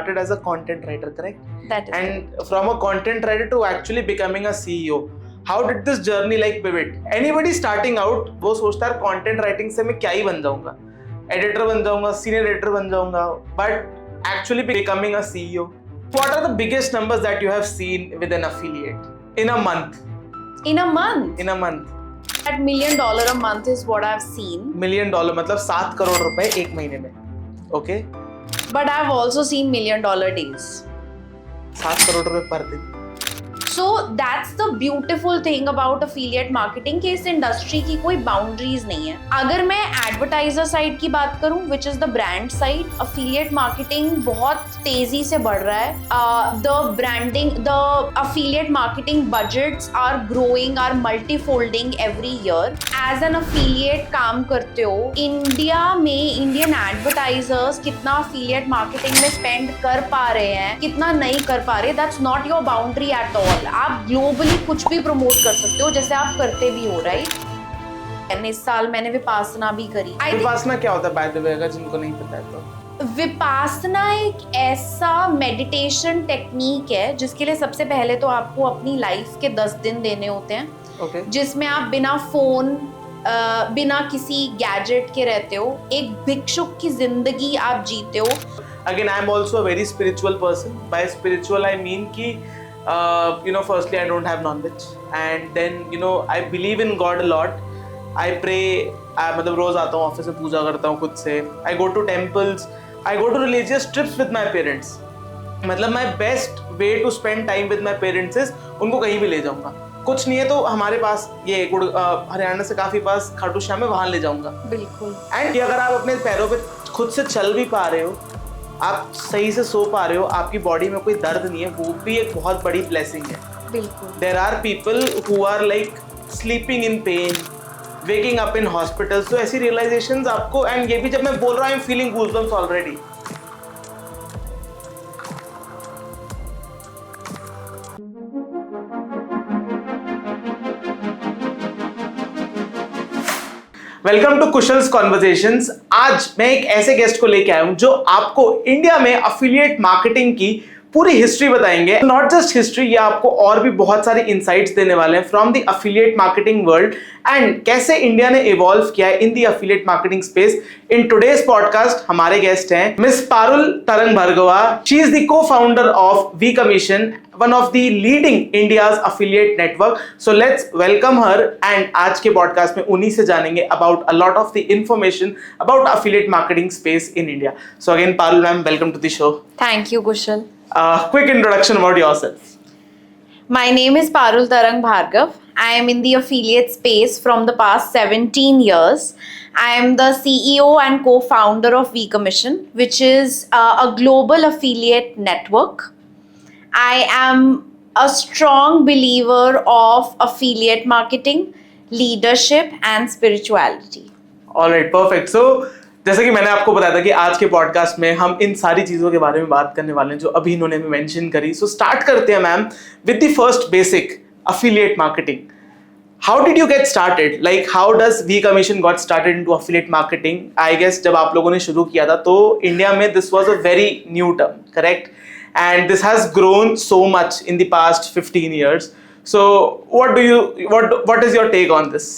started as a content writer, correct? That is And from a content writer to actually becoming a CEO, how did this journey like pivot? Anybody starting out, वो सोचता है content writing से मैं क्या ही बन जाऊंगा, editor बन जाऊंगा, senior editor बन जाऊंगा, but actually becoming a CEO. What are the biggest numbers that you have seen with an affiliate in a month? in a month. In a month. That $1 million a month is what I've seen. $1 million मतलब 7 करोड़ रुपए एक महीने में. Okay? But I've also seen $1 million days. 7 crore रुपए पर दिन. So that's the beautiful thing about affiliate marketing कि इस इंडस्ट्री की कोई बाउंड्रीज नहीं है. अगर मैं एडवर्टाइजर साइड की बात करूं, which is the brand side, affiliate marketing बहुत तेजी से बढ़ रहा है. The affiliate marketing budgets are growing, are multifolding every year. As an affiliate काम करते हो, इंडिया में इंडियन एडवर्टाइजर्स कितना अफिलिएट मार्केटिंग में स्पेंड कर पा रहे हैं, कितना नहीं कर पा रहे, that's not your boundary at all. आप ग्लोबली कुछ भी प्रमोट कर सकते हो, जैसे आप करते भी हो, राइट? इस साल मैंने विपासना भी करी. विपासना क्या होता है बाय द वे, अगर जिनको नहीं पता है तो? विपासना एक ऐसा मेडिटेशन टेक्निक है जिसके लिए सबसे पहले तो आपको अपनी लाइफ के 10 दिन देने होते हैं. Okay. जिसमें आप बिना फोन, बिना किसी गैजेट के रहते हो, एक भिक्षुक की जिंदगी आप जीते हो. Again, I am also a very spiritual person. By spiritual I mean कि firstly I don't have non-veg, and then I believe in God a lot. I pray. मतलब रोज आता हूँ ऑफिस से, पूजा करता हूँ खुद से. I go to temples. I go to religious trips with my parents. मतलब my best way to spend time with my parents is उनको कहीं भी ले जाऊँगा. कुछ नहीं है तो हमारे पास ये हरियाणा से काफी पास खाटू श्याम है, वहाँ ले जाऊँगा. बिल्कुल. एंड अगर आप अपने पैरों पे खुद से चल भी पा रहे हो, आप सही से सो पा रहे हो, आपकी बॉडी में कोई दर्द नहीं है, वो भी एक बहुत बड़ी ब्लेसिंग है. बिल्कुल. There are people who are like sleeping in pain, waking up in hospitals. तो ऐसी रियलाइजेशंस आपको, एंड ये भी जब मैं बोल रहा हूँ, I am feeling goosebumps already. Welcome to Kushal's conversations. आज मैं एक ऐसे गेस्ट को लेके आया हूं जो आपको इंडिया में अफिलिएट मार्केटिंग की पूरी हिस्ट्री बताएंगे. नॉट जस्ट हिस्ट्री, ये आपको और भी बहुत सारे इनसाइट्स देने वाले हैं from the affiliate marketing world, and कैसे इंडिया ने इवॉल्व किया है in the affiliate marketing space. In today's podcast हमारे गेस्ट हैं Miss Parul Tarang Bhargava. She is the co-founder of vCommission, one of the leading India's affiliate network. So let's welcome her, and आज के podcast में उन्हीं से जानेंगे about a lot of the information about affiliate marketing space in India. So again, Parul ma'am, welcome to the show. Thank you, Kushal. Quick introduction about yourself. My name is Parul Tarang Bhargav. I am in the affiliate space from the past 17 years. I am the CEO and co-founder of V Commission, which is a global affiliate network. I am a strong believer of affiliate marketing, leadership and spirituality. All right, perfect. So जैसे कि मैंने आपको बताया था कि आज के podcast में हम इन सारी चीज़ों के बारे में बात करने वाले हैं जो अभी इन्होंने मेंशन करी. सो स्टार्ट करते हैं ma'am with the first basic, affiliate marketing. How did you get started? Like how does vCommission got started into affiliate marketing? I guess जब आप लोगों ने शुरू किया था तो इंडिया में this was a very new term, correct? And this has grown so much in the past 15 years. So what is your take on this?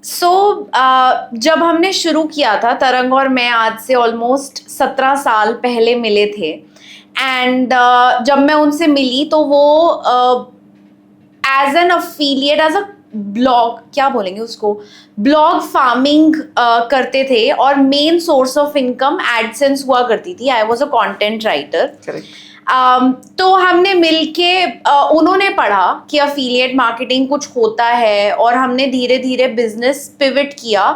So जब हमने शुरू किया था, तरंग और मैं आज से ऑलमोस्ट 17 साल पहले मिले थे. एंड जब मैं उनसे मिली तो वो as an affiliate, as a blog, क्या बोलेंगे उसको, ब्लॉग फार्मिंग करते थे और main source of income AdSense हुआ करती थी. I was a content writer. तो हमने मिलके उन्होंने पढ़ा कि अफिलिएट मार्केटिंग कुछ होता है, और हमने धीरे धीरे बिजनेस पिवट किया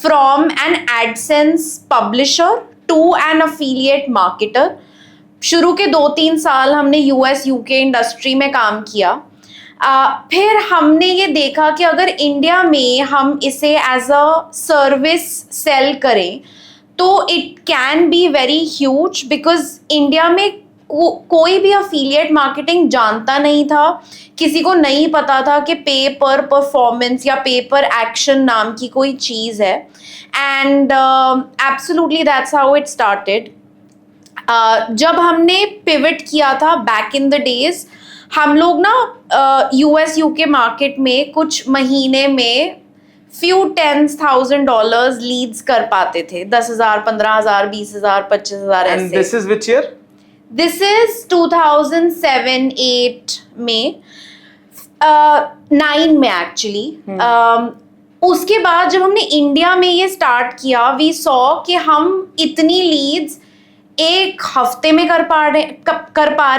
from an AdSense publisher to an affiliate marketer. शुरू के 2-3 साल हमने यूएस यूके इंडस्ट्री में काम किया. फिर हमने ये देखा कि अगर इंडिया में हम इसे एज अ सर्विस सेल करें तो it can be very huge, because India में कोई भी अफिलिएट मार्केटिंग जानता नहीं था. किसी को नहीं पता था कि पे पर परफॉर्मेंस या पे पर एक्शन नाम की कोई चीज़ है. And absolutely that's how it started. जब हमने पिवट किया था बैक इन द डेज, हम लोग ना यूएस यूके मार्केट में कुछ महीने में few $10,000 लीड्स कर पाते थे, 10,000, 15,000, 20,000, 25,000 And ऐसे। this is which year? This is 2007-8 में, 9 में एक्चुअली। उसके बाद जब हमने इंडिया में ये स्टार्ट किया, वी सॉ कि हम इतनी लीड्स एक हफ्ते में कर पा रहे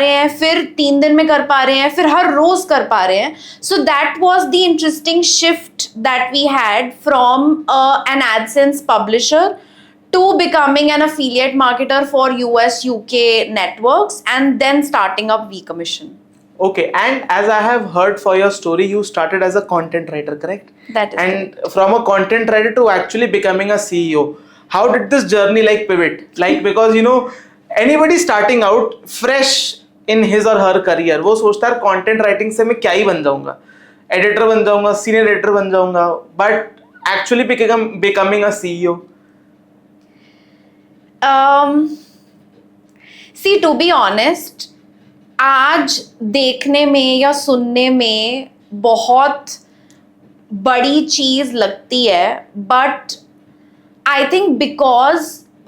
हैं, फिर 3 दिन में कर पा रहे हैं, फिर हर रोज कर पा रहे हैं। So that was the interesting shift that we had from an AdSense publisher to becoming an affiliate marketer for US UK networks and then starting up vCommission. Okay, and as I have heard for your story, you started as a content writer, correct? That is and from a content writer to actually becoming a CEO, how did this journey like pivot? Like, because you know, anybody starting out fresh in his or her career, वो सोचता है content writing से मैं क्या ही बन जाऊंगा, editor बन जाऊंगा, senior editor बन जाऊंगा, but actually becoming a CEO. See, to be honest, आज देखने में या सुनने में बहुत बड़ी चीज लगती है, but I think because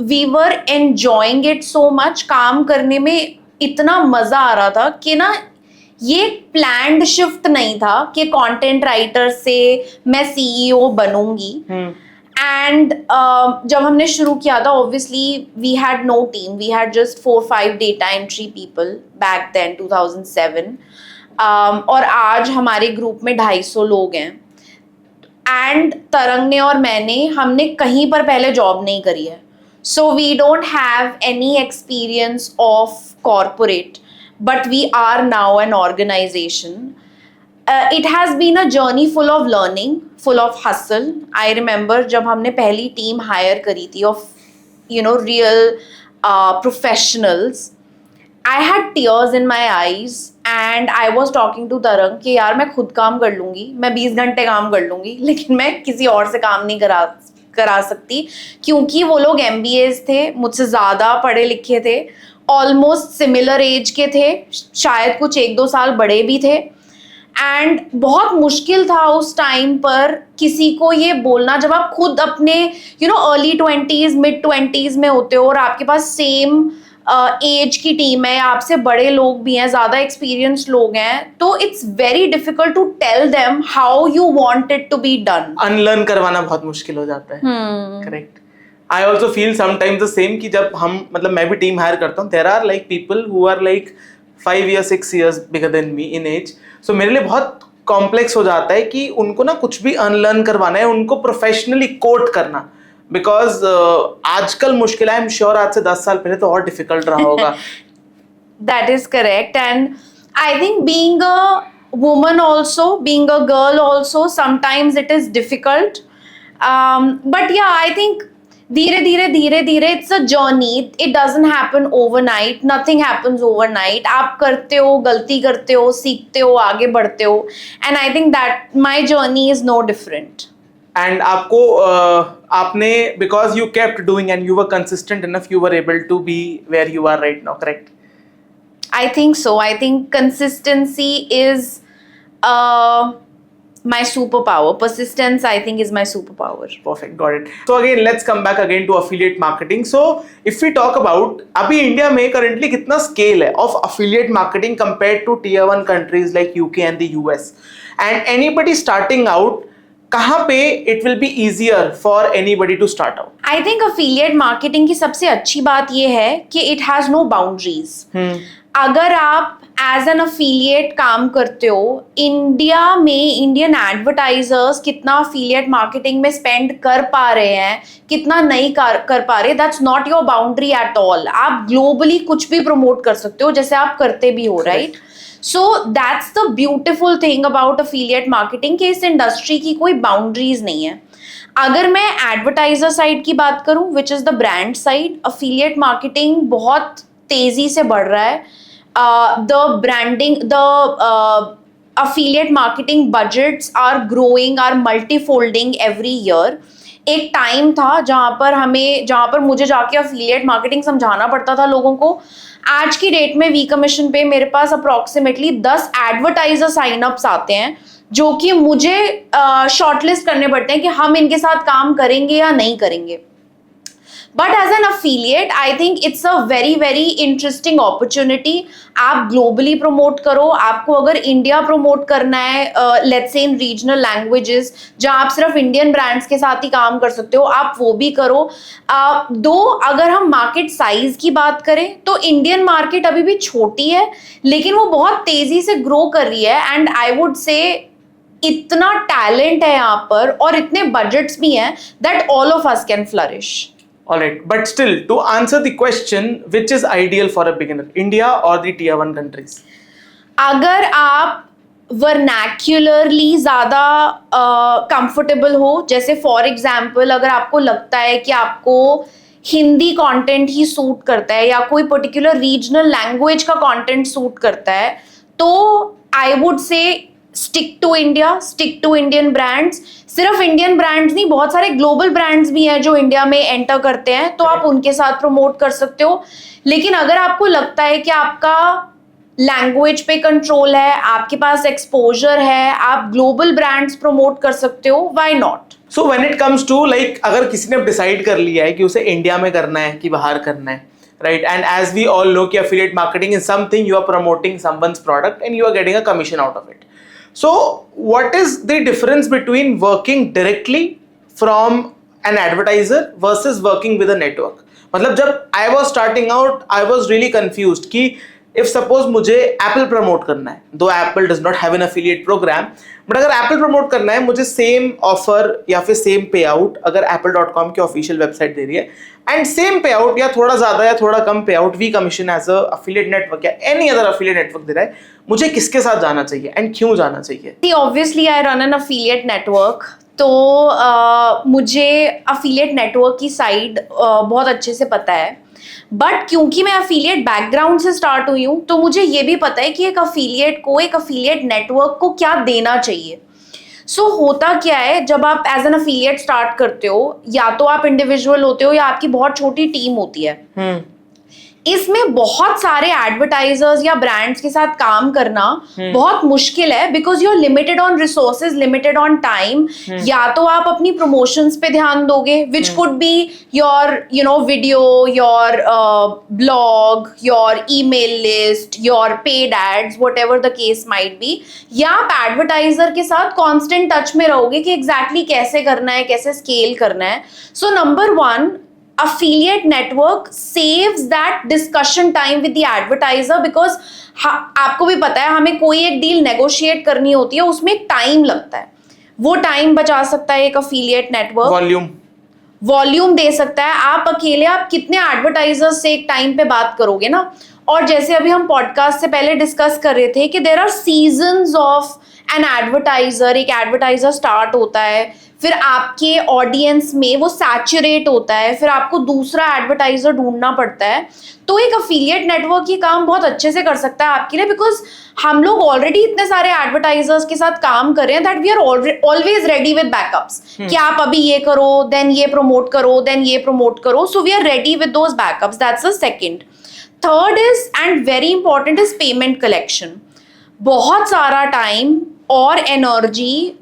we were enjoying it so much, काम करने में इतना मजा आ रहा था कि ना ये प्लान्ड शिफ्ट नहीं था कि कंटेंट राइटर से मैं सीईओ बनूंगी। एंड जब हमने शुरू किया था, obviously we had no team, we had just 4-5 data entry people back then 2007, और आज हमारे ग्रुप में 250 लोग हैं। एंड तरंग ने और हमने कहीं पर पहले जॉब नहीं करी है, so we don't have any experience of corporate, but we are now an organisation. It has been a journey full of learning, full of hustle. I remember जब हमने पहली टीम हायर करी थी of real professionals, I had tears in my eyes and I was talking to Tarang कि यार मैं खुद काम कर लूँगी, मैं 20 घंटे काम कर लूँगी, लेकिन मैं किसी और से काम नहीं करा सकती, क्योंकि वो लोग MBAs थे, मुझसे ज़्यादा पढ़े लिखे थे, ऑलमोस्ट सिमिलर एज के थे, शायद कुछ 1-2 साल बड़े भी थे। एंड बहुत मुश्किल था उस टाइम पर किसी को ये बोलना, जब आप खुद अपने अर्ली 20s मिड 20s में होते हो और आपके पास सेम एज की टीम है, आपसे बड़े लोग भी हैं, ज़्यादा एक्सपीरियंस लोग हैं, तो it's very difficult to tell them how you want it to be done. Unlearn करवाना बहुत मुश्किल हो जाता है। Correct. I also feel sometimes the same कि जब हम मैं भी टीम हायर करता हूँ, there are like people who are like 5 years 6 years bigger than me in age, so मेरे लिए बहुत कॉम्प्लेक्स हो जाता है कि उनको ना कुछ भी अनलर्न करवाना है, उनको प्रोफेशनली कोट करना, बिकॉज आजकल मुश्किल है। आई एम श्योर आज से 10 साल पहले तो और डिफिकल्ट रहा होगा। That is correct, and I think being a woman also, being a girl also, sometimes it is difficult, but yeah, I think धीरे धीरे it's a journey. It doesn't happen overnight. Nothing happens overnight. आप करते हो, गलती करते हो, सीखते हो, आगे बढ़ते हो, and I think that my journey is no different. And आपको आपने, because you kept doing and you were consistent enough, you were able to be where you are right now, correct? I think so. I think consistency is my superpower. Persistence, I think, is my superpower. Perfect, got it. So again, let's come back again to affiliate marketing. So if we talk about अभी India में currently कितना scale है of affiliate marketing compared to tier 1 countries like UK and the US, and anybody starting out, कहाँ पे it will be easier for anybody to start out? I think affiliate marketing की सबसे अच्छी बात ये है कि it has no boundaries. अगर आप एज एन अफिलिएट काम करते हो, इंडिया में इंडियन एडवर्टाइजर्स कितना अफिलिएट मार्केटिंग में स्पेंड कर पा रहे हैं, कितना नहीं कर पा रहे, that's not your boundary at all. आप ग्लोबली कुछ भी प्रमोट कर सकते हो, जैसे आप करते भी हो, right? So that's the beautiful thing about affiliate marketing कि इस इंडस्ट्री की कोई बाउंड्रीज नहीं है। अगर मैं एडवर्टाइजर साइड की बात करूं, which is the brand side, affiliate marketing बहुत तेजी से बढ़ रहा है। The branding, the affiliate marketing budgets are growing, are multifolding every year. एक टाइम था जहां पर मुझे जाके अफिलिएट मार्केटिंग समझाना पड़ता था लोगों को। आज की डेट में वी कमीशन पे मेरे पास अप्रोक्सीमेटली 10 एडवर्टाइजर साइन अप्स आते हैं जो कि मुझे शॉर्टलिस्ट करने पड़ते हैं कि हम इनके साथ काम करेंगे या नहीं करेंगे। But as an affiliate I think it's a very very interesting opportunity. आप ग्लोबली प्रमोट करो, आपको अगर इंडिया प्रमोट करना है let's say in regional languages जहां आप सिर्फ इंडियन ब्रांड्स के साथ ही काम कर सकते हो, आप वो भी करो। अगर हम मार्केट साइज की बात करें तो इंडियन मार्केट अभी भी छोटी है लेकिन वो बहुत तेजी से ग्रो कर रही है एंड आई वुड से इतना टैलेंट है यहाँ पर और इतने बजट्स भी हैं that all of us can flourish. All right, but still, to answer the question, which is ideal for a beginner, India or the tier 1 countries? अगर आप वर्नैक्युलरली ज़्यादा कंफर्टेबल हो, जैसे फॉर एग्जाम्पल अगर आपको लगता है कि आपको हिंदी कंटेंट ही सूट करता है या कोई पर्टिकुलर रीजनल लैंग्वेज का कंटेंट सूट करता है, तो I would say stick to India, stick to Indian brands. सिर्फ इंडियन ब्रांड्स नहीं, बहुत सारे ग्लोबल ब्रांड्स भी हैं जो इंडिया में एंटर करते हैं, तो आप उनके साथ प्रमोट कर सकते हो। लेकिन अगर आपको लगता है कि आपका लैंग्वेज पे कंट्रोल है, आपके पास एक्सपोजर है, आप ग्लोबल ब्रांड्स प्रमोट कर सकते हो, why not. So when it comes to like अगर किसी ने डिसाइड कर लिया है कि उसे इंडिया में करना है कि बाहर करना है, right, and as we all know कि affiliate marketing is something you are promoting someone's product and you are getting a commission out of it. So what is the difference between working directly from an advertiser versus working with a network? मतलब जब I was starting out, I was really confused कि if suppose मुझे Apple promote करना है, though Apple does not have an affiliate program, but अगर Apple promote करना है, मुझे same offer या फिर same payout अगर apple.com की official website दे रही है and same payout या थोड़ा ज़्यादा या थोड़ा कम payout we commission as a affiliate network या any other affiliate network दे रहा है, मुझे किसके साथ जाना चाहिए and क्यों जाना चाहिए? See, obviously I run an affiliate network, तो मुझे affiliate network की साइड बहुत अच्छे से पता है। बट क्योंकि मैं अफिलिएट बैकग्राउंड से स्टार्ट हुई हूँ तो मुझे ये भी पता है कि एक अफिलिएट नेटवर्क को क्या देना चाहिए। सो होता क्या है, जब आप एज एन अफिलिएट स्टार्ट करते हो, या तो आप इंडिविजुअल होते हो या आपकी बहुत छोटी टीम होती है। इसमें बहुत सारे एडवर्टाइजर्स या ब्रांड्स के साथ काम करना बहुत मुश्किल है because you are limited on resources, limited on time. या तो आप अपनी प्रमोशंस पे ध्यान दोगे which could be your video, your blog, your email list, your paid ads, whatever the case might be. या आप एडवर्टाइजर के साथ कॉन्स्टेंट टच में रहोगे कि एग्जैक्टली कैसे करना है, कैसे स्केल करना है। So number 1, affiliate network saves that discussion time with the advertiser because आपको भी पता है हमें कोई एक डील नेगोशिएट करनी होती है, उसमें एक टाइम लगता है, वो टाइम बचा सकता है एक affiliate network। वॉल्यूम दे सकता है। आप अकेले आप कितने एडवर्टाइजर्स से एक टाइम पे बात करोगे ना। और जैसे अभी हम पॉडकास्ट से पहले डिस्कस कर रहे थे कि there are seasons of an advertiser. एक एडवर्टाइजर स्टार्ट होता है, फिर आपके ऑडियंस में वो सैचुरेट होता है, फिर आपको दूसरा एडवर्टाइजर ढूंढना पड़ता है। तो एक अफिलिएट नेटवर्क ये काम बहुत अच्छे से कर सकता है आपके लिए बिकॉज हम लोग ऑलरेडी इतने सारे एडवर्टाइजर्स के साथ काम कर रहे हैं that we are always ready with backups कि आप अभी ये करो, देन ये प्रमोट करो, देन ये प्रमोट करो। So we are ready with those backups. That's the second. Third is and very important is payment collection. बहुत सारा टाइम और एनर्जी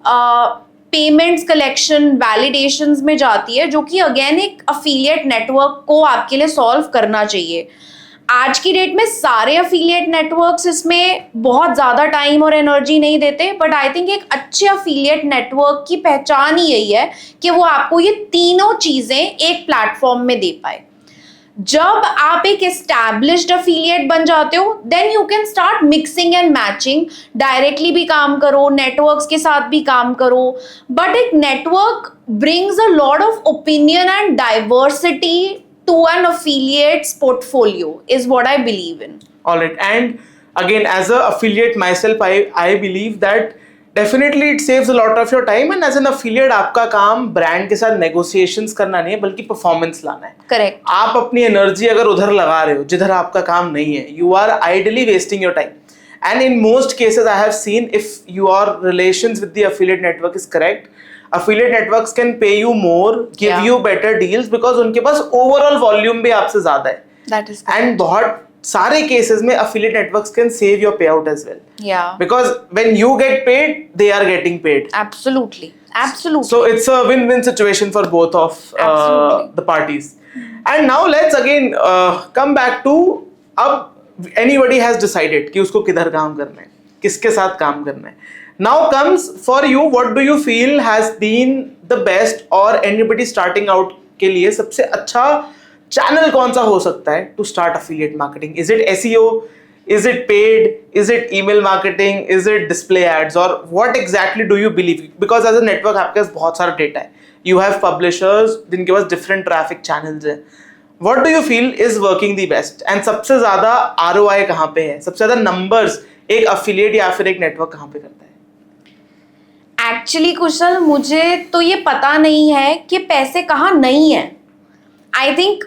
पेमेंट्स कलेक्शन, वैलिडेशंस में जाती है जो कि अगेन एक अफिलिएट नेटवर्क को आपके लिए सॉल्व करना चाहिए। आज की डेट में सारे अफिलिएट नेटवर्क्स इसमें बहुत ज़्यादा टाइम और एनर्जी नहीं देते, बट आई थिंक एक अच्छे अफिलिएट नेटवर्क की पहचान ही यही है कि वो आपको ये तीनों चीज़ें एक प्लेटफॉर्म में दे पाए। जब आप एक एस्टैब्लिश्ड अफिलिएट बन जाते हो then you can start mixing and matching. Directly भी काम करो, नेटवर्क्स के साथ भी काम करो, बट एक network brings a lot of opinion and diversity to an affiliate's portfolio is what I believe in. All right, and again as a affiliate myself I believe that definitely it saves a lot of your time, and as an affiliate आपका काम brand के साथ negotiations करना नहीं है बल्कि performance लाना है। Correct. आप अपनी एनर्जी अगर उधर लगा रहे हो जिधर आपका काम नहीं है, you are ideally wasting your time. And in most cases I have seen if your relations with the affiliate network is correct, affiliate networks can pay you more, give Yeah. you better deals because उनके पास overall volume भी आपसे ज्यादा है. That is And बहुत सारे cases में affiliate networks can save your payout as well. yeah, Because when you get paid, they are getting paid. absolutely. So it's a win-win situation for both of Absolutely. the parties. And now let's again come back to अब anybody has decided कि उसको किधर काम करना है, किसके साथ काम करना है. Now comes for you, what do you feel has been the best or anybody starting out के लिए सबसे अच्छा चैनल कौन सा हो सकता है to start affiliate marketing? Is it SEO? Is it paid? Is it email marketing? Is it display ads? Or what exactly do you believe? Because as a network आपके पास बहुत सारा data है. You have publishers जिनके पास different traffic channels हैं. What do you feel is working the best? And सबसे ज़्यादा ROI कहाँ पे है? सबसे ज़्यादा numbers एक affiliate या फिर एक network कहाँ पे करता है? एक्चुअली कुशल, मुझे तो ये पता नहीं है कि पैसे कहाँ नहीं है. I think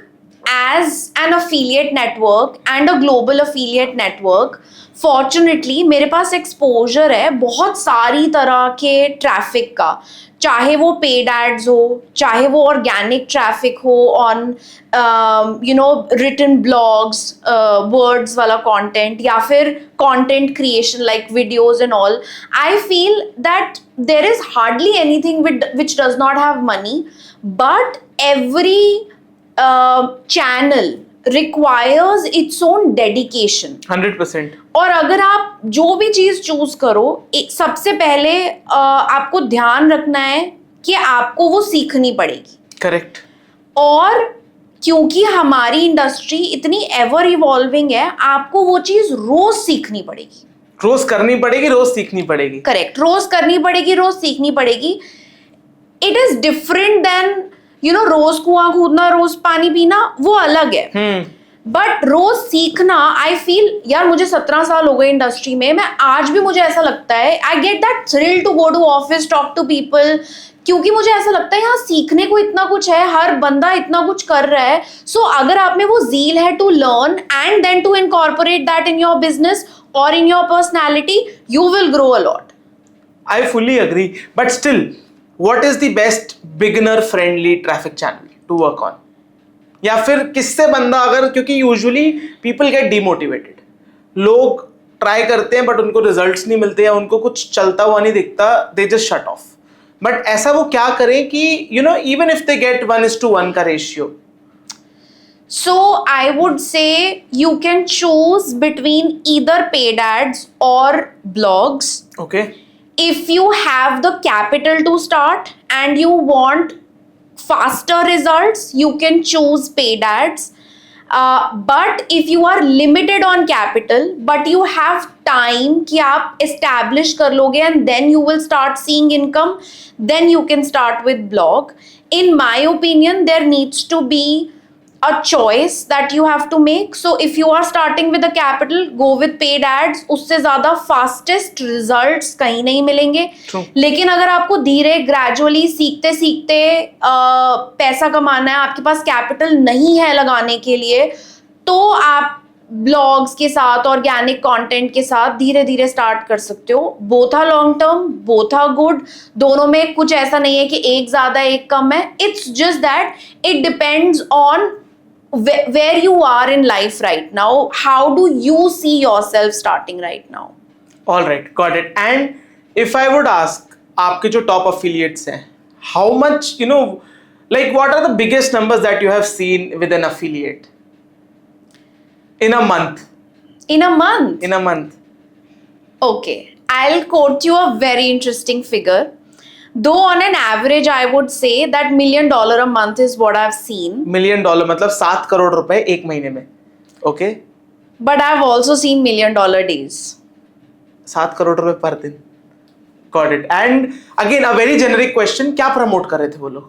as an affiliate network and a global affiliate network, fortunately मेरे पास एक्सपोजर है बहुत सारी तरह के ट्रैफिक का, चाहे वो पेड एड्स हो, चाहे वो ऑर्गेनिक ट्रैफिक हो ऑन रिटन ब्लॉग्स, वर्ड्स वाला कंटेंट, या फिर content creation like videos and all. I feel that there is hardly anything which does not have money, but every channel requires its own dedication. 100%. और अगर आप जो भी चीज चूज करो, सबसे पहले आपको ध्यान रखना है कि आपको वो सीखनी पड़ेगी. करेक्ट. और क्योंकि हमारी इंडस्ट्री इतनी एवर इवॉल्विंग है, आपको वो चीज रोज सीखनी पड़ेगी. रोज करनी पड़ेगी, रोज सीखनी पड़ेगी. करेक्ट, रोज करनी पड़ेगी, रोज सीखनी पड़ेगी. इट इज डिफरेंट देन रोज कुआं कूदना, रोज पानी पीना, वो अलग है. बट रोज सीखना, आई फील यार मुझे 17 साल हो गए इंडस्ट्री में, मैं आज भी मुझे ऐसा लगता है, I get that thrill to go to office, talk to people, क्योंकि मुझे ऐसा लगता है यहाँ सीखने को इतना कुछ है, हर बंदा इतना कुछ कर रहा है. सो अगर आप में वो ज़ील है to learn and then to incorporate that in your business or in your personality, you will grow a lot. I fully agree. But still, what is the best beginner friendly traffic channel to work on? या फिर किससे बंदा अगर, क्योंकि usually people get demotivated, लोग try करते हैं but उनको रिजल्ट्स नहीं मिलते या उनको कुछ चलता हुआ नहीं दिखता, they just shut off. But ऐसा वो क्या करें कि इवन इफ दे गेट 1:1 का ratio? So I would say you can choose between either paid ads or blogs. Okay. If you have the capital to start and you want faster results, you can choose paid ads. But if you are limited on capital but you have time कि आप establish कर लोगे and then you will start seeing income, then you can start with blog. In my opinion, there needs to be a choice that you have to make. So if you are starting with a capital, go with paid ads. उससे ज़्यादा fastest results कहीं नहीं मिलेंगे. True. लेकिन अगर आपको धीरे gradually सीखते सीखते पैसा कमाना है, आपके पास capital नहीं है लगाने के लिए, तो आप ब्लॉग्स के साथ, ऑर्गेनिक कंटेंट के साथ धीरे धीरे स्टार्ट कर सकते हो. Both are long term, both are good. दोनों में कुछ ऐसा नहीं है कि एक ज्यादा एक कम है. It's just that it depends on where you are in life right now. How do you see yourself starting right now? All right, got it. And if I would ask, आपके जो top affiliates हैं, how much, like what are the biggest numbers that you have seen with an affiliate in a month? In a month? In a month. Okay, I'll quote you a very interesting figure. Though on an average, I would say that $1 million a month is what I've seen. $1 million मतलब 7 करोड़ रुपए एक महीने में. Okay. But I've also seen $1 million days. 7 crore रुपए पर दिन. Got it. And again, a very generic question, क्या promote कर रहे थे वो लोग?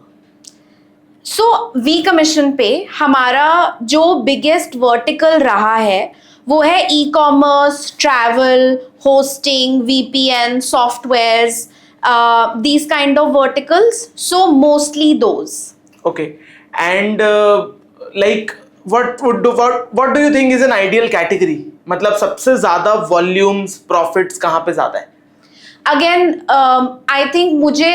So, V Commission पे हमारा जो biggest vertical रहा है, वो है e-commerce, travel, hosting, VPN, softwares, these kind of verticals. So mostly those. Okay. And like what do you think is an ideal category? मतलब सबसे ज़्यादा volumes, profits कहाँ पे ज़्यादा है? Again, I think मुझे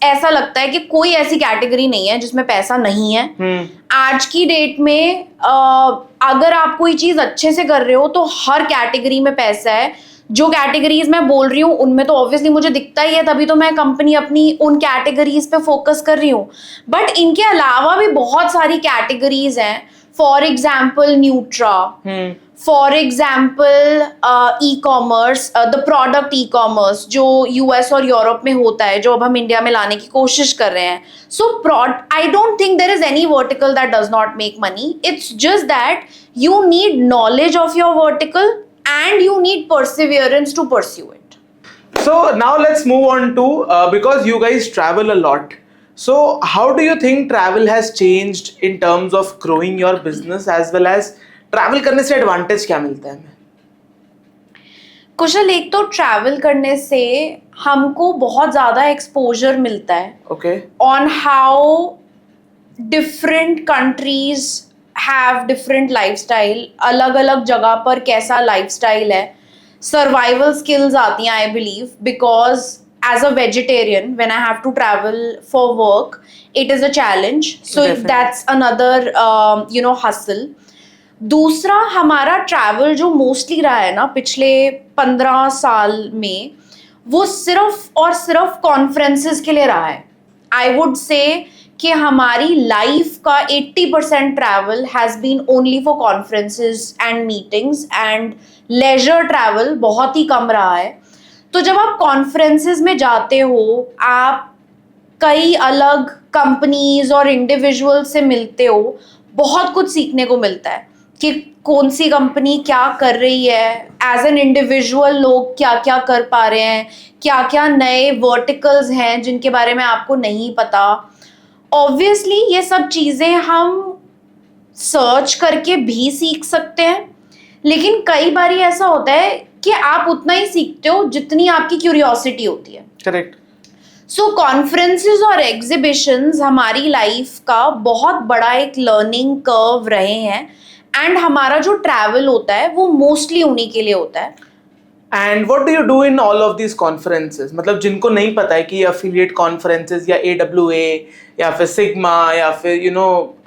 ऐसा लगता है कि कोई ऐसी कैटेगरी नहीं है जिसमें पैसा नहीं है। आज की डेट में अगर आप कोई चीज अच्छे से कर रहे हो तो हर कैटेगरी में पैसा है। जो कैटेगरीज मैं बोल रही हूँ उनमें तो ऑब्वियसली मुझे दिखता ही है, तभी तो मैं कंपनी अपनी उन कैटेगरीज पे फोकस कर रही हूँ। बट इनके अलावा भी बहुत सारी कैटेगरीज हैं। For example Nutra, for example e commerce, the product e commerce जो यूएस और यूरोप में होता है, जो अब हम इंडिया में लाने की कोशिश कर रहे हैं। So I don't think there is any vertical that does not make money. It's just that you need knowledge of your vertical and you need perseverance to pursue it. So now let's move on to because you guys travel a lot. So how do you think travel has changed in terms of growing your business as well as travel करने से advantage क्या मिलता है हमें? कुशल, एक तो travel करने से हमको बहुत ज़्यादा एक्सपोजर मिलता है Okay. on how different countries have different lifestyle, अलग अलग जगह पर कैसा लाइफस्टाइल है। सर्वाइवल स्किल्स आती हैं I believe, because as a vegetarian when I have to travel for work it is a challenge, so that's another hustle. दूसरा, हमारा ट्रैवल जो मोस्टली रहा है ना पिछले 15 साल में, वो सिर्फ और सिर्फ कॉन्फ्रेंसेस के लिए रहा है। आई वुड से कि हमारी लाइफ का 80% travel has been only for conferences and meetings, and leisure travel बहुत ही कम रहा है। तो जब आप कॉन्फ्रेंसेस में जाते हो, आप कई अलग कंपनीज और इंडिविजुअल से मिलते हो, बहुत कुछ सीखने को मिलता है कि कौन सी कंपनी क्या कर रही है, एज एन इंडिविजुअल लोग क्या क्या कर पा रहे हैं, क्या क्या नए वर्टिकल्स हैं जिनके बारे में आपको नहीं पता। ऑब्वियसली ये सब चीज़ें हम सर्च करके भी सीख सकते हैं, लेकिन कई बार ऐसा होता है कि आप उतना ही सीखते हो जितनी आपकी क्यूरियोसिटी होती है। करेक्ट। सो कॉन्फ्रेंसेस और एग्जीबिशंस हमारी लाइफ का बहुत बड़ा एक लर्निंग कर्व रहे हैं, एंड हमारा जो ट्रैवल होता है वो मोस्टली उन्हीं के लिए होता है। And what do you do in all of these conferences? मतलब जिनको नहीं पता है कि ये affiliate conferences या AWA या फिर Sigma या फिर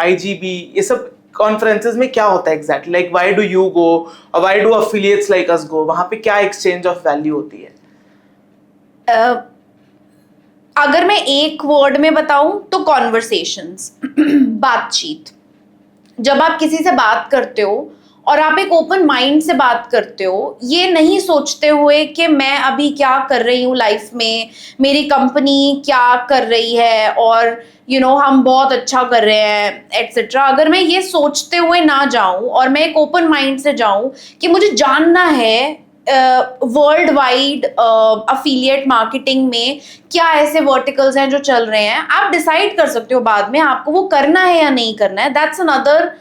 IGB, ये सब conferences में क्या होता है exactly? Like why do you go or why do affiliates like us go? वहाँ पे क्या exchange of value होती है? अगर मैं एक वर्ड में बताऊं तो कॉन्वर्सेशंस, बातचीत। जब आप किसी से बात करते हो और आप एक ओपन माइंड से बात करते हो, ये नहीं सोचते हुए कि मैं अभी क्या कर रही हूँ लाइफ में, मेरी कंपनी क्या कर रही है, और हम बहुत अच्छा कर रहे हैं एटसेट्रा। अगर मैं ये सोचते हुए ना जाऊं और मैं एक ओपन माइंड से जाऊं कि मुझे जानना है वर्ल्ड वाइड अफिलिएट मार्केटिंग में क्या ऐसे वर्टिकल्स हैं जो चल रहे हैं, आप डिसाइड कर सकते हो बाद में आपको वो करना है या नहीं करना है। That's another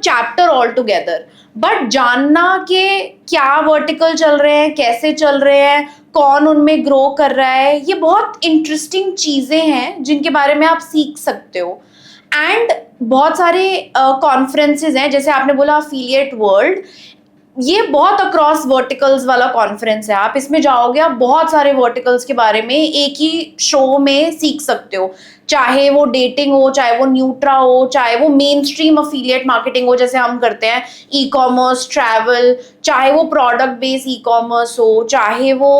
chapter all together. But जानना कि क्या वर्टिकल चल रहे हैं, कैसे चल रहे हैं, कौन उनमें ग्रो कर रहा है, ये बहुत इंटरेस्टिंग चीज़ें हैं जिनके बारे में आप सीख सकते हो। एंड बहुत सारे कॉन्फ्रेंसेज हैं, जैसे आपने बोला अफिलिएट वर्ल्ड, ये बहुत अक्रॉस वर्टिकल्स वाला कॉन्फ्रेंस है। आप इसमें जाओगे, आप बहुत सारे वर्टिकल्स के बारे में एक ही शो में सीख सकते हो, चाहे वो डेटिंग हो, चाहे वो न्यूट्रा हो, चाहे वो मेन स्ट्रीम अफिलिएट मार्केटिंग हो जैसे हम करते हैं, ई कॉमर्स, ट्रैवल, चाहे वो प्रोडक्ट बेस्ड ई कॉमर्स हो, चाहे वो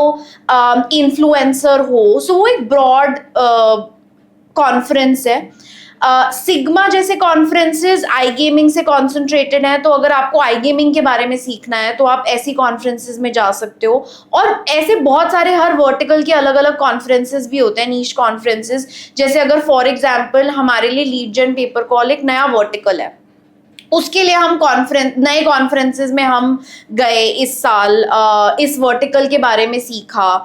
इन्फ्लुएंसर हो। सो वो एक ब्रॉड कॉन्फ्रेंस है। सिग्मा जैसे कॉन्फ्रेंसेस आई गेमिंग से कॉन्सेंट्रेटेड हैं, तो अगर आपको आई गेमिंग के बारे में सीखना है तो आप ऐसी कॉन्फ्रेंसेस में जा सकते हो। और ऐसे बहुत सारे हर वर्टिकल के अलग अलग कॉन्फ्रेंसेस भी होते हैं, नीश कॉन्फ्रेंसेस। जैसे अगर फॉर एग्जांपल हमारे लिए लीड जेन पेपर कॉल एक नया वर्टिकल है, उसके लिए हम नए कॉन्फ्रेंसेस में हम गए इस साल, इस वर्टिकल के बारे में सीखा।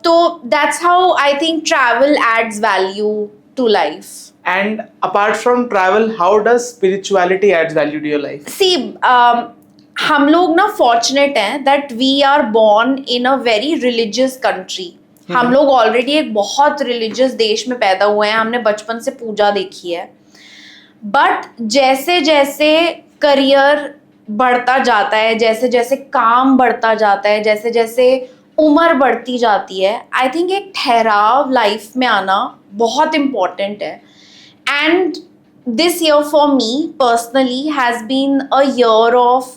तो that's how I think travel adds value to life. And apart from travel, how does spirituality adds value to your life? See, हम लोग ना फॉर्चुनेट हैं that we are born in a very religious country. हम लोग already एक बहुत religious देश में पैदा हुए हैं, हमने बचपन से पूजा देखी है। बट जैसे जैसे करियर बढ़ता जाता है, जैसे जैसे काम बढ़ता जाता है, जैसे जैसे उम्र बढ़ती जाती है, आई थिंक एक ठहराव लाइफ में आना बहुत इम्पॉर्टेंट है. And this year for me personally has been a year of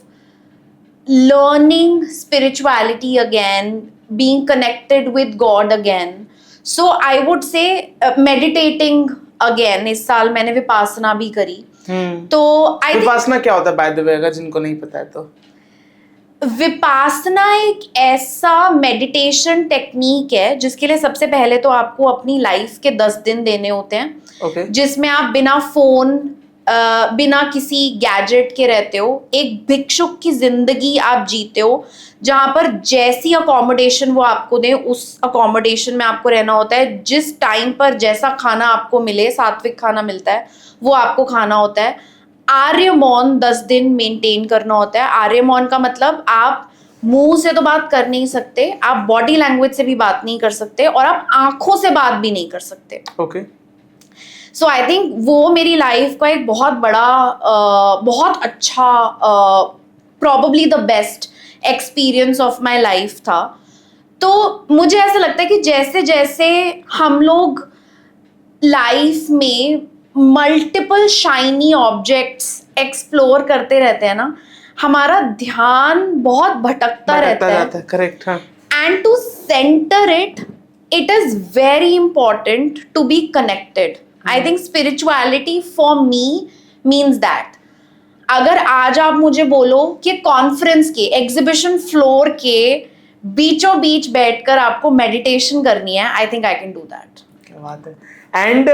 learning spirituality again, being connected with God again. So I would say meditating again. इस साल मैंने विपासना भी करी. तो I think विपासना क्या होता है बाय द वे, अगर जिनको नहीं पता है तो? विपासना एक ऐसा मेडिटेशन टेक्निक है जिसके लिए सबसे पहले तो आपको अपनी लाइफ के 10 दिन देने होते हैं. Okay. जिसमें आप बिना फोन बिना किसी गैजेट के रहते हो. एक भिक्षुक की जिंदगी आप जीते हो जहां पर जैसी अकोमोडेशन वो आपको दे उस अकोमोडेशन में आपको रहना होता है. जिस टाइम पर जैसा खाना आपको मिले, सात्विक खाना मिलता है, वो आपको खाना होता है. आर्य मौन 10 दिन मेंटेन करना होता है. आर्य मौन का मतलब आप मुंह से तो बात कर नहीं सकते, आप बॉडी लैंग्वेज से भी बात नहीं कर सकते और आप आंखों से बात भी नहीं कर सकते. ओके. सो आई थिंक वो मेरी लाइफ का एक बहुत बड़ा बहुत अच्छा probably the best experience of my life था. तो मुझे ऐसा लगता है कि जैसे जैसे हम लोग लाइफ में मल्टीपल शाइनी ऑब्जेक्ट्स एक्सप्लोर करते रहते हैं ना, हमारा ध्यान बहुत भटकता रहता है. करेक्ट. हाँ. And to centre it is very important to be connected. I think spirituality for me means that. अगर आज आप मुझे बोलो कि कॉन्फ्रेंस के एग्जीबिशन फ्लोर के बीचों बीच बैठकर आपको मेडिटेशन करनी है, I think I can do that. क्या बात है. एंड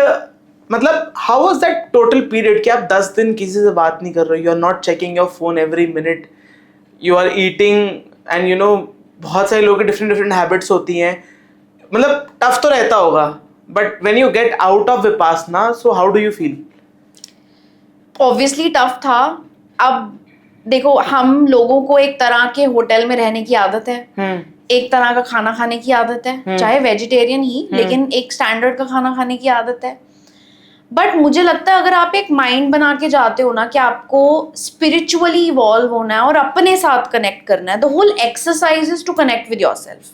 मतलब how was that total period कि आप 10 दिन किसी से बात नहीं कर रहे हो, you are not checking your phone every minute, you are eating and you know बहुत सारे लोगों की डिफरेंट हैबिट्स होती हैं. मतलब टफ तो रहता होगा. But when you get out of Vipassana, so how do you feel? Obviously tough था. अब देखो, हम लोगों को एक तरह के होटल में रहने की आदत है, एक तरह का खाना खाने की आदत है, चाहे वेजिटेरियन ही, लेकिन एक स्टैंडर्ड का खाना खाने की आदत है. बट मुझे लगता है अगर आप एक माइंड बना के जाते हो ना कि आपको स्पिरिचुअली इवॉल्व होना है और अपने साथ कनेक्ट करना है, the whole exercise is to connect with yourself.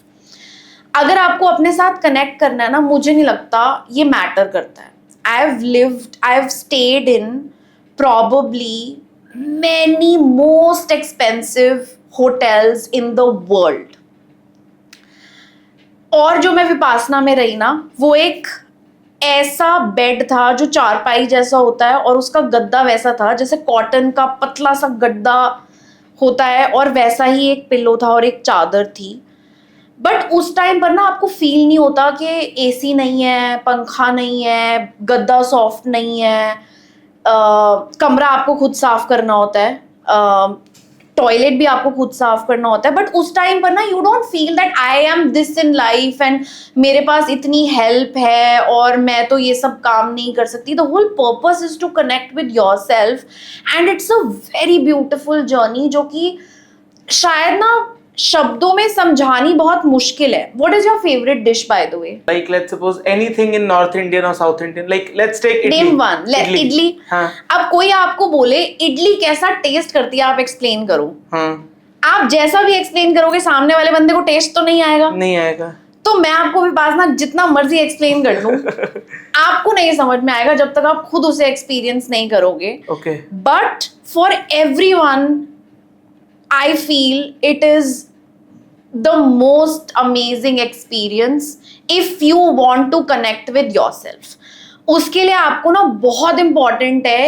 अगर आपको अपने साथ कनेक्ट करना है ना, मुझे नहीं लगता ये मैटर करता है. I have stayed in probably many most expensive hotels in the world. और जो मैं विपासना में रही ना, वो एक ऐसा बेड था जो चारपाई जैसा होता है और उसका गद्दा वैसा था जैसे कॉटन का पतला सा गद्दा होता है, और वैसा ही एक पिल्लो था और एक चादर थी. बट उस टाइम पर ना आपको फील नहीं होता कि एसी नहीं है, पंखा नहीं है, गद्दा सॉफ्ट नहीं है, कमरा आपको खुद साफ करना होता है, टॉयलेट भी आपको खुद साफ करना होता है. बट उस टाइम पर ना you don't feel that I am this in life and मेरे पास इतनी हेल्प है और मैं तो ये सब काम नहीं कर सकती. The whole purpose is to connect with yourself and it's a very beautiful journey जो कि शायद ना शब्दों में समझानी बहुत मुश्किल है. What is your favorite dish by the way? Like let's suppose anything in North Indian or South Indian. Like let's take idli. Name one. Idli. हाँ. अब कोई आपको बोले इडली कैसा टेस्ट करती है, आप एक्सप्लेन करो. हाँ. आप जैसा भी एक्सप्लेन करोगे सामने वाले बंदे को टेस्ट तो नहीं आएगा. नहीं आएगा. तो मैं आपको विपासना जितना मर्जी एक्सप्लेन कर लूं आपको नहीं समझ में आएगा जब तक आप खुद उसे एक्सपीरियंस नहीं करोगे. Okay. But for everyone I feel it is the most amazing experience if you want to connect with yourself. उसके लिए आपको ना बहुत important है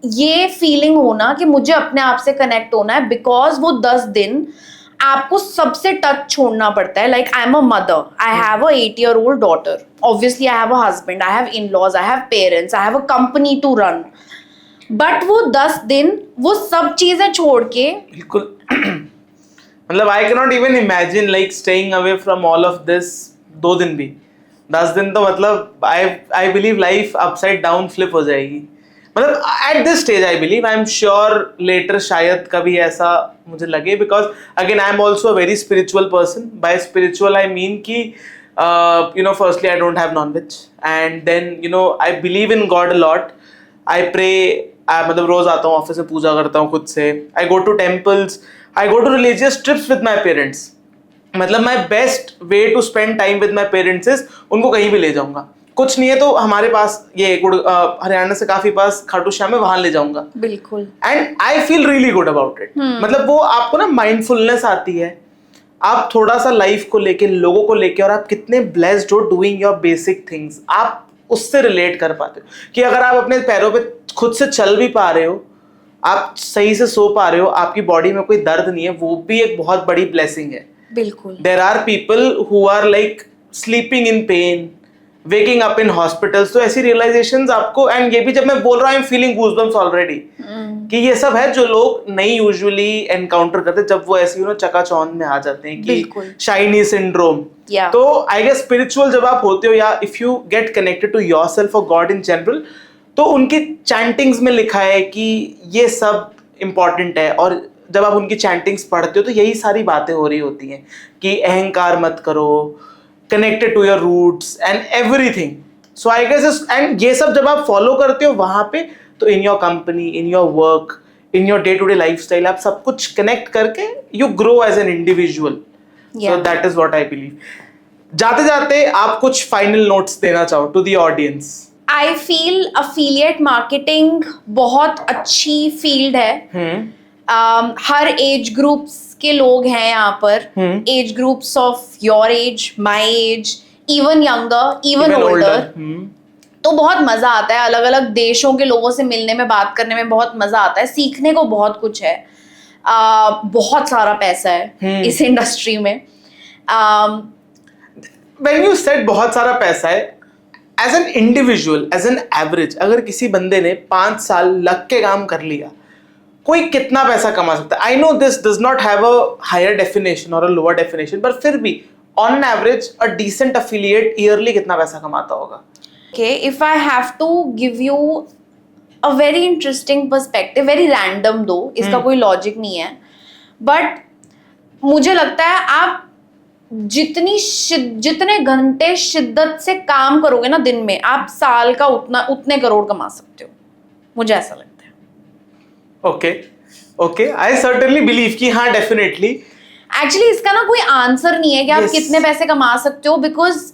ये फीलिंग होना कि मुझे अपने आप से कनेक्ट होना है, बिकॉज वो 10 दिन आपको सबसे टच छोड़ना पड़ता है. Like I am a mother, I have a 8-year-old daughter, obviously I have a husband, I have in-laws, I have parents, I have a company to run. But वो 10 दिन वो सब चीजें छोड़ के बिल्कुल मतलब I can not even imagine like staying away from all of this. 2 दिन भी 10 दिन तो मतलब I believe life upside down flip हो जाएगी. मतलब at this stage I believe, I am sure later शायद कभी ऐसा मुझे लगे, because again I am also a very spiritual person. By spiritual I mean कि you know, firstly I don't have non-veg, and then you know I believe in God a lot. I pray. मतलब रोज आता हूँ office से, पूजा करता हूँ खुद से. I go to temples. I go to religious trips with my parents. मतलब my best way to spend time with my parents इज उनको कहीं भी ले जाऊंगा। कुछ नहीं है तो हमारे पास ये हरियाणा से काफी पास खाटू श्याम है, वहां ले जाऊंगा। बिल्कुल। And I feel really good about it. मतलब वो आपको ना माइंडफुलनेस आती है, आप थोड़ा सा लाइफ को लेके, लोगों को लेके, और आप कितने ब्लेस्ड हो डूइंग योर बेसिक थिंग्स, आप उससे रिलेट कर पाते हो कि अगर आप अपने पैरों पे खुद से चल भी पा रहे हो, आप सही से सो पा रहे हो, आपकी बॉडी में कोई दर्द नहीं है, वो भी एक बहुत बड़ी ब्लेसिंग है। बिल्कुल। There are people who are like sleeping in pain, waking up in hospitals. तो ऐसी रियलाइजेशंस आपको, एंड ये भी जब मैं बोल रहा हूँ I am feeling goosebumps already, कि ये सब है जो लोग नहीं यूजुअली एनकाउंटर करते जब वो ऐसी चकाचौंध में आ जाते हैं कि शाइनी सिंड्रोम। तो आई गेस स्पिरिचुअल जब आप होते हो, या if you get connected to yourself और गॉड इन जनरल, तो उनकी चैंटिंग्स में लिखा है कि ये सब इम्पॉर्टेंट है, और जब आप उनकी चैंटिंग्स पढ़ते हो तो यही सारी बातें हो रही होती हैं कि अहंकार मत करो, connected to your roots and everything. So I guess and ये सब जब आप फॉलो करते हो वहां पे, तो in your company, in your work, in your day-to-day lifestyle, आप सब कुछ कनेक्ट करके you grow as an individual. So that is what I believe. जाते जाते आप कुछ फाइनल नोट्स देना चाहो to the audience. I feel affiliate marketing बहुत अच्छी फील्ड है। हर एज ग्रुप्स के लोग हैं यहाँ पर, age groups of your age, my age, even younger, even older. तो बहुत मजा आता है, अलग अलग देशों के लोगों से मिलने में, बात करने में बहुत मजा आता है, सीखने को बहुत कुछ है। बहुत सारा पैसा है इस इंडस्ट्री में। When you said बहुत सारा पैसा है, as an individual, as an average, अगर किसी बंदे ने 5 साल लग के काम कर लिया, कोई कितना पैसा कमा सकता है? I know this does not have a higher definition और अ लोअर डेफिनेशन, पर फिर भी on an average a decent affiliate yearly कितना पैसा कमाता होगा? Okay, if I have to give you a very interesting perspective, very random though, इसका कोई लॉजिक नहीं है, बट मुझे लगता है आप जितने घंटे शिद्दत से काम करोगे ना दिन में, आप साल का उतने करोड़ कमा सकते हो, मुझे ऐसा लगता है। ओके, आई सर्टेनली बिलीव कि हाँ, डेफिनेटली। एक्चुअली इसका ना कोई आंसर नहीं है कि आप कितने पैसे कमा सकते हो, because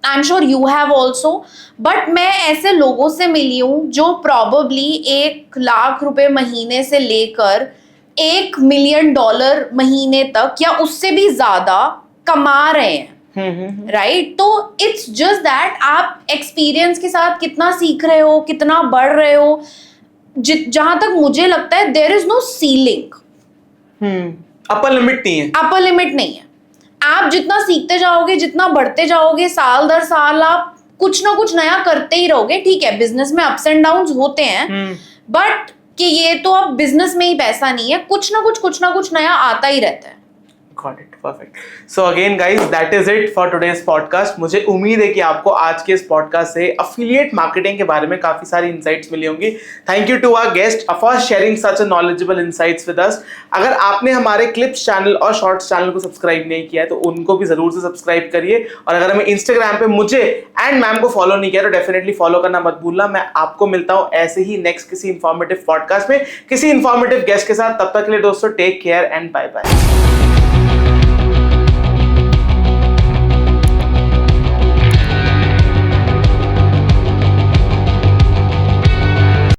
I am sure you have also, but मैं ऐसे लोगों से मिली हूँ जो प्रॉबेबली 1 लाख रुपए महीने से लेकर $1 मिलियन महीने तक या उससे भी ज्यादा कमा रहे हैं, राइट? तो इट्स जस्ट दैट आप एक्सपीरियंस के साथ कितना सीख रहे हो, कितना बढ़ रहे हो। जहां तक मुझे लगता है there is no ceiling, upper limit नहीं है। अपर लिमिट नहीं है। आप जितना सीखते जाओगे, जितना बढ़ते जाओगे, साल दर साल आप कुछ ना कुछ नया करते ही रहोगे। ठीक है, बिजनेस में अप्स एंड डाउन्स होते हैं, बट कि ये तो अब बिजनेस में ही पैसा नहीं है, कुछ ना कुछ नया आता ही रहता है। Got it, perfect. So again guys, that is it for today's podcast. मुझे उम्मीद है कि आपको आज के इस पॉडकास्ट से अफिलिएट मार्केटिंग के बारे में काफी सारी इंसाइट्स मिली होंगी। Thank you to our guest for sharing such a knowledgeable insights with us. अगर आपने हमारे क्लिप्स चैनल और शॉर्ट्स चैनल को सब्सक्राइब नहीं किया है तो उनको भी जरूर से सब्सक्राइब करिए, और अगर हमें इंस्टाग्राम पे मुझे एंड मैम को फॉलो नहीं किया तो डेफिनेटली फॉलो करना मत भूलना। मैं आपको मिलता हूँ ऐसे ही नेक्स्ट किसी इंफॉर्मेटिव पॉडकास्ट में किसी इंफॉर्मेटिव गेस्ट के साथ। तब तक के लिए दोस्तों, take care and bye bye.